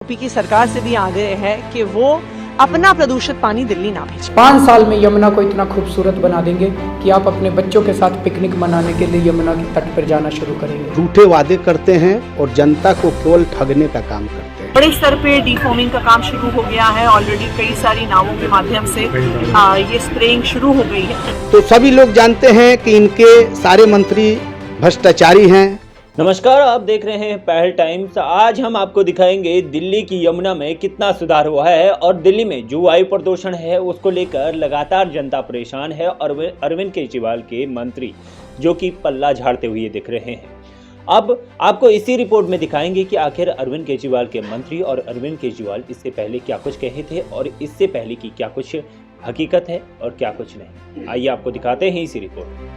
UP की सरकार से भी आग्रह है कि वो अपना प्रदूषित पानी दिल्ली ना भेजे। 5 साल में यमुना को इतना खूबसूरत बना देंगे कि आप अपने बच्चों के साथ पिकनिक मनाने के लिए यमुना के तट पर जाना शुरू करेंगे। झूठे वादे करते हैं और जनता को केवल ठगने का काम करते हैं। बड़े स्तर पे डिफॉर्मिंग का काम शुरू हो गया है। ऑलरेडी कई सारी नावों के माध्यम से ये स्प्रेइंग शुरू हो गई है। तो सभी लोग जानते हैं कि इनके सारे मंत्री भ्रष्टाचारी हैं। नमस्कार, आप देख रहे हैं पहल टाइम्स। आज हम आपको दिखाएंगे दिल्ली की यमुना में कितना सुधार हुआ है और दिल्ली में जो वायु प्रदूषण है उसको लेकर लगातार जनता परेशान है और अरविंद केजरीवाल के मंत्री जो कि पल्ला झाड़ते हुए दिख रहे हैं। अब आपको इसी रिपोर्ट में दिखाएंगे कि आखिर अरविंद केजरीवाल के मंत्री और अरविंद केजरीवाल इससे पहले क्या कुछ कहे थे और इससे पहले की क्या कुछ हकीकत है और क्या कुछ नहीं। आइए आपको दिखाते हैं इसी रिपोर्ट।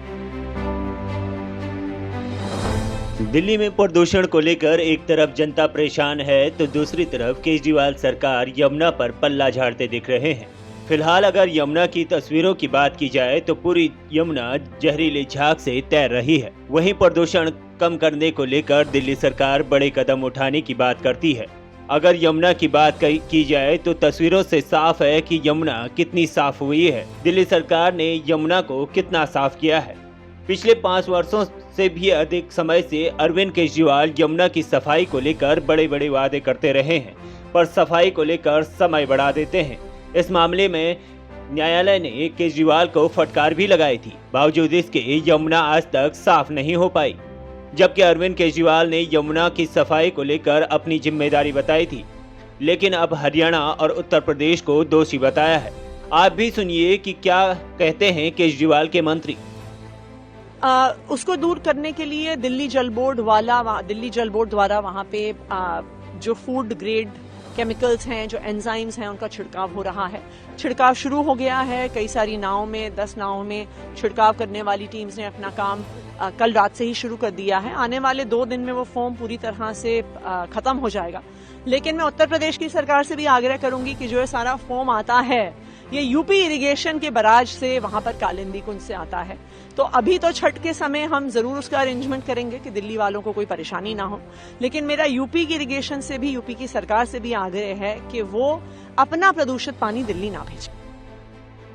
दिल्ली में प्रदूषण को लेकर एक तरफ जनता परेशान है तो दूसरी तरफ केजरीवाल सरकार यमुना पर पल्ला झाड़ते दिख रहे हैं। फिलहाल अगर यमुना की तस्वीरों की बात की जाए तो पूरी यमुना जहरीले झाग से तैर रही है। वहीं प्रदूषण कम करने को लेकर दिल्ली सरकार बड़े कदम उठाने की बात करती है। अगर यमुना की बात की जाए तो तस्वीरों से साफ है कि यमुना कितनी साफ हुई है। दिल्ली सरकार ने यमुना को कितना साफ किया है। पिछले 5 वर्षों से भी अधिक समय से अरविंद केजरीवाल यमुना की सफाई को लेकर बड़े बड़े वादे करते रहे हैं, पर सफाई को लेकर समय बढ़ा देते हैं। इस मामले में न्यायालय ने केजरीवाल को फटकार भी लगाई थी। बावजूद इसके यमुना आज तक साफ नहीं हो पाई, जबकि अरविंद केजरीवाल ने यमुना की सफाई को लेकर अपनी जिम्मेदारी बताई थी, लेकिन अब हरियाणा और उत्तर प्रदेश को दोषी बताया है। आप भी सुनिए कि क्या कहते हैं केजरीवाल के मंत्री। उसको दूर करने के लिए दिल्ली जल बोर्ड द्वारा वहाँ पे जो फूड ग्रेड केमिकल्स हैं, जो एंजाइम्स हैं, उनका छिड़काव हो रहा है। छिड़काव शुरू हो गया है। कई सारी नावों में 10 नावों में छिड़काव करने वाली टीम्स ने अपना काम कल रात से ही शुरू कर दिया है। आने वाले 2 दिन में वो फोम पूरी तरह से खत्म हो जाएगा। लेकिन मैं उत्तर प्रदेश की सरकार से भी आग्रह करूंगी कि जो ये सारा फोम आता है ये यूपी इरिगेशन के बराज से वहां पर कालिंदी कुंज से आता है। तो अभी तो छठ के समय हम जरूर उसका अरेंजमेंट करेंगे कि दिल्ली वालों को कोई परेशानी ना हो, लेकिन मेरा यूपी की इरिगेशन से भी, यूपी की सरकार से भी आग्रह है कि वो अपना प्रदूषित पानी दिल्ली ना भेजे।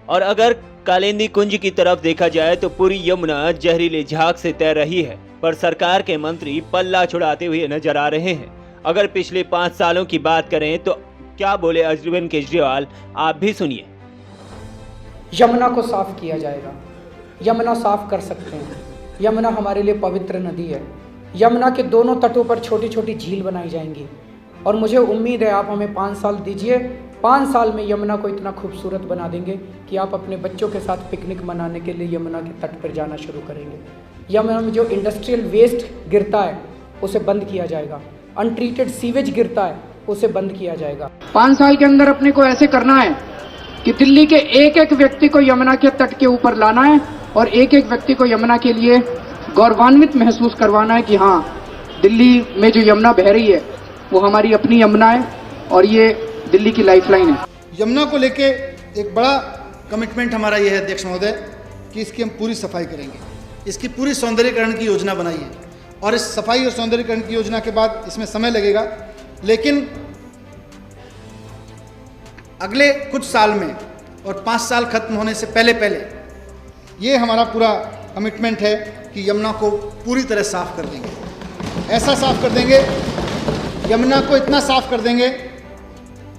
और अगर कालिंदी कुंज की तरफ देखा जाए तो पूरी यमुना जहरीले झाग से तैर रही है, पर सरकार के मंत्री पल्ला छुड़ाते हुए नजर आ रहे हैं। अगर पिछले 5 सालों की बात करें तो क्या बोले अरविंद केजरीवाल, आप भी सुनिए। यमुना को साफ किया जाएगा। यमुना साफ कर सकते हैं। यमुना हमारे लिए पवित्र नदी है। यमुना के दोनों तटों पर छोटी छोटी झील बनाई जाएंगी और मुझे उम्मीद है आप हमें 5 साल दीजिए। 5 साल में यमुना को इतना खूबसूरत बना देंगे कि आप अपने बच्चों के साथ पिकनिक मनाने के लिए यमुना के तट पर जाना शुरू करेंगे। यमुना में जो इंडस्ट्रियल वेस्ट गिरता है उसे बंद किया जाएगा। अनट्रीटेड सीवेज गिरता है उसे बंद किया जाएगा। 5 साल के अंदर अपने को ऐसे करना है कि दिल्ली के एक एक व्यक्ति को यमुना के तट के ऊपर लाना है और एक एक व्यक्ति को यमुना के लिए गौरवान्वित महसूस करवाना है कि हाँ, दिल्ली में जो यमुना बह रही है वो हमारी अपनी यमुना है और ये दिल्ली की लाइफलाइन है। यमुना को लेके एक बड़ा कमिटमेंट हमारा ये है अध्यक्ष महोदय कि इसकी हम पूरी सफाई करेंगे। इसकी पूरी सौंदर्यीकरण की योजना बनाई है और इस सफाई और सौंदर्यीकरण की योजना के बाद इसमें समय लगेगा, लेकिन अगले कुछ साल में और 5 साल खत्म होने से पहले ये हमारा पूरा कमिटमेंट है कि यमुना को पूरी तरह साफ कर देंगे। ऐसा साफ कर देंगे, यमुना को इतना साफ कर देंगे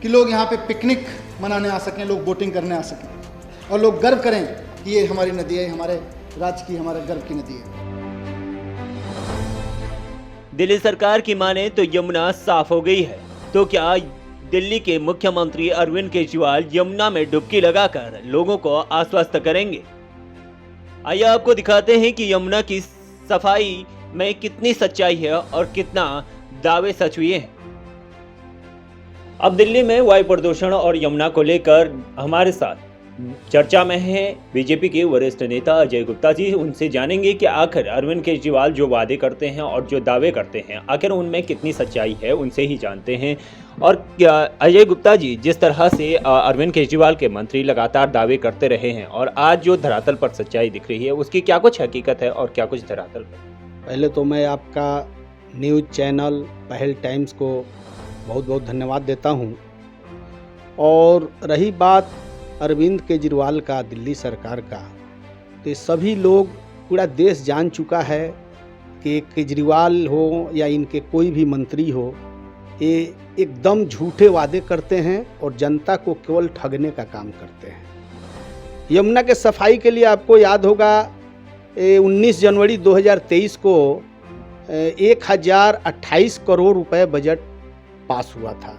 कि लोग यहाँ पे पिकनिक मनाने आ सकें, लोग बोटिंग करने आ सकें और लोग गर्व करें कि ये हमारी नदी है, हमारे राज्य की, हमारे गर्व की नदी है। दिल्ली सरकार की माने तो यमुना साफ हो गई है, तो क्या दिल्ली के मुख्यमंत्री अरविंद केजरीवाल यमुना में डुबकी लगाकर लोगों को आश्वस्त करेंगे? आइए आपको दिखाते हैं कि यमुना की सफाई में कितनी सच्चाई है और कितना दावे सच हुए हैं। अब दिल्ली में वायु प्रदूषण और यमुना को लेकर हमारे साथ चर्चा में है बीजेपी के वरिष्ठ नेता अजय गुप्ता जी। उनसे जानेंगे कि आखिर अरविंद केजरीवाल जो वादे करते हैं और जो दावे करते हैं आखिर उनमें कितनी सच्चाई है, उनसे ही जानते हैं। और अजय गुप्ता जी, जिस तरह से अरविंद केजरीवाल के मंत्री लगातार दावे करते रहे हैं और आज जो धरातल पर सच्चाई दिख रही है उसकी क्या कुछ हकीकत है और क्या कुछ धरातल पर? पहले तो मैं आपका न्यूज़ चैनल पहल टाइम्स को बहुत बहुत धन्यवाद देता हूँ। और रही बात अरविंद केजरीवाल का, दिल्ली सरकार का, तो सभी लोग, पूरा देश जान चुका है कि केजरीवाल हो या इनके कोई भी मंत्री हो, ये एकदम झूठे वादे करते हैं और जनता को केवल ठगने का काम करते हैं। यमुना के सफाई के लिए आपको याद होगा 19 जनवरी 2023 को 1028 करोड़ रुपए बजट पास हुआ था।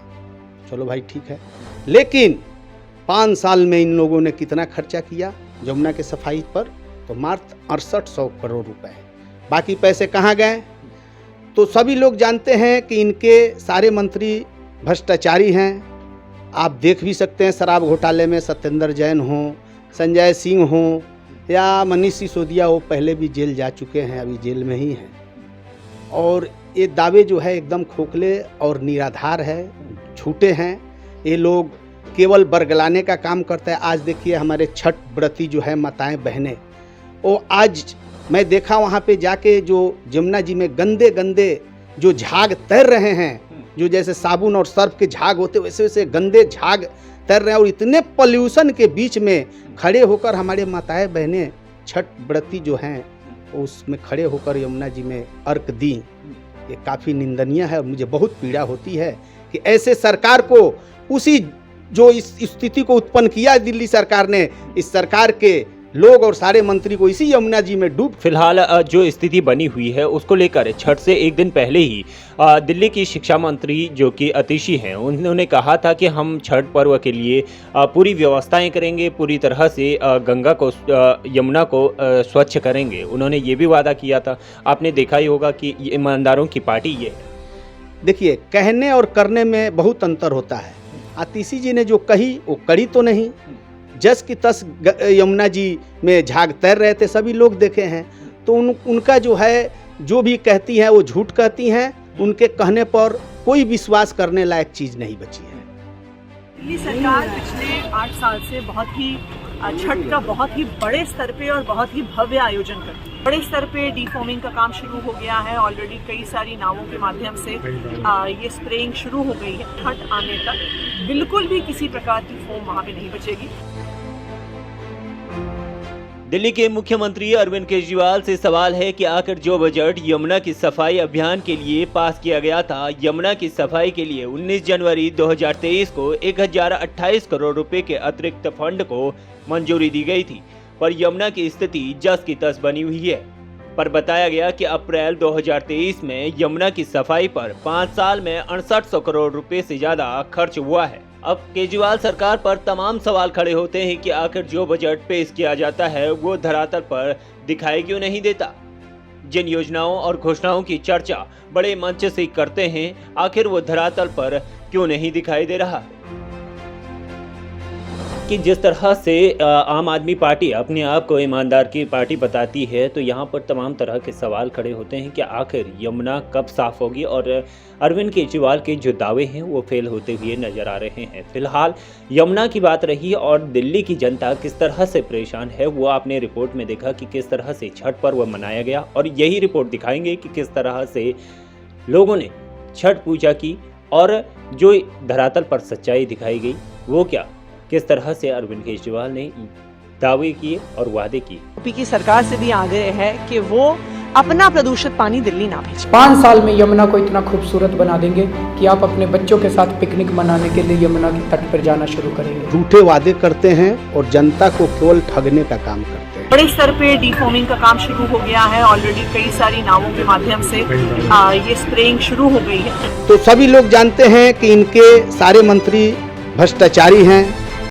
चलो भाई ठीक है, लेकिन 5 साल में इन लोगों ने कितना खर्चा किया यमुना के सफाई पर? तो मात्र 6800 करोड़ रुपए। बाकी पैसे कहाँ गए? तो सभी लोग जानते हैं कि इनके सारे मंत्री भ्रष्टाचारी हैं। आप देख भी सकते हैं, शराब घोटाले में सत्येंद्र जैन हो, संजय सिंह हो या मनीष सिसोदिया, वो पहले भी जेल जा चुके हैं, अभी जेल में ही हैं। और ये दावे जो है एकदम खोखले और निराधार है, झूठे हैं। ये लोग केवल बरगलाने का काम करता है। आज देखिए हमारे छठ व्रती जो है माताएं बहनें, वो आज मैं देखा वहाँ पे जाके जो यमुना जी में गंदे गंदे जो झाग तैर रहे हैं, जो जैसे साबुन और सर्फ के झाग होते वैसे वैसे गंदे झाग तैर रहे हैं, और इतने पॉल्यूशन के बीच में खड़े होकर हमारे माताएं बहनें छठ व्रती जो हैं उसमें खड़े होकर यमुना जी में अर्घ दी। ये काफ़ी निंदनीय है और मुझे बहुत पीड़ा होती है कि ऐसे सरकार को, उसी जो इस स्थिति को उत्पन्न किया दिल्ली सरकार ने, इस सरकार के लोग और सारे मंत्री को इसी यमुना जी में डूब। फिलहाल जो स्थिति बनी हुई है उसको लेकर छठ से एक दिन पहले ही दिल्ली की शिक्षा मंत्री जो कि अतिशी हैं, उन्होंने कहा था कि हम छठ पर्व के लिए पूरी व्यवस्थाएं करेंगे, पूरी तरह से गंगा को, यमुना को स्वच्छ करेंगे। उन्होंने ये भी वादा किया था। आपने देखा ही होगा कि ईमानदारों की पार्टी ये। देखिए, कहने और करने में बहुत अंतर होता है। अतिशी जी ने जो कही वो करी तो नहीं। जस की तस यमुना जी में झाग तैर रहे थे, सभी लोग देखे हैं। तो उनका जो है, जो भी कहती हैं वो झूठ कहती हैं। उनके कहने पर कोई विश्वास करने लायक चीज़ नहीं बची है। दिल्ली सरकार पिछले 8 साल से बहुत ही छठ का बहुत ही बड़े स्तर पे और बहुत ही भव्य आयोजन करती है। बड़े स्तर पे डीफॉर्मिंग का काम शुरू हो गया है। ऑलरेडी कई सारी नावों के माध्यम से ये स्प्रेइंग शुरू हो गई है। छठ आने तक बिल्कुल भी किसी प्रकार की फोम वहाँ पे नहीं बचेगी। दिल्ली के मुख्यमंत्री अरविंद केजरीवाल से सवाल है कि आखिर जो बजट यमुना की सफाई अभियान के लिए पास किया गया था, यमुना की सफाई के लिए 19 जनवरी 2023 को 1028 करोड़ रुपए के अतिरिक्त फंड को मंजूरी दी गई थी, पर यमुना की स्थिति जस की तस बनी हुई है। पर बताया गया कि अप्रैल 2023 में यमुना की सफाई पर 5 साल में 6800 करोड़ रुपए से ज्यादा खर्च हुआ है। अब केजरीवाल सरकार पर तमाम सवाल खड़े होते हैं कि आखिर जो बजट पेश किया जाता है वो धरातल पर दिखाई क्यों नहीं देता। जिन योजनाओं और घोषणाओं की चर्चा बड़े मंच से करते हैं, आखिर वो धरातल पर क्यों नहीं दिखाई दे रहा। कि जिस तरह से आम आदमी पार्टी अपने आप को ईमानदार की पार्टी बताती है, तो यहाँ पर तमाम तरह के सवाल खड़े होते हैं कि आखिर यमुना कब साफ होगी, और अरविंद केजरीवाल के जो दावे हैं वो फेल होते हुए नजर आ रहे हैं। फिलहाल यमुना की बात रही और दिल्ली की जनता किस तरह से परेशान है वो आपने रिपोर्ट में देखा कि किस तरह से छठ पर्व मनाया गया, और यही रिपोर्ट दिखाएंगे कि किस तरह से लोगों ने छठ पूजा की और जो धरातल पर सच्चाई दिखाई गई वो क्या, किस तरह से अरविंद केजरीवाल ने दावे किए और वादे किए। यूपी की सरकार से भी आग्रह है कि वो अपना प्रदूषित पानी दिल्ली ना भेजे। 5 साल में यमुना को इतना खूबसूरत बना देंगे कि आप अपने बच्चों के साथ पिकनिक मनाने के लिए यमुना के तट पर जाना शुरू करेंगे। झूठे वादे करते हैं और जनता को केवल ठगने का काम करते हैं। बड़े स्तर पे डीफॉर्मिंग का काम शुरू हो गया है। ऑलरेडी कई सारी नावों के माध्यम से ये स्प्रेइंग शुरू हो गई है। तो सभी लोग जानते हैं कि इनके सारे मंत्री भ्रष्टाचारी हैं।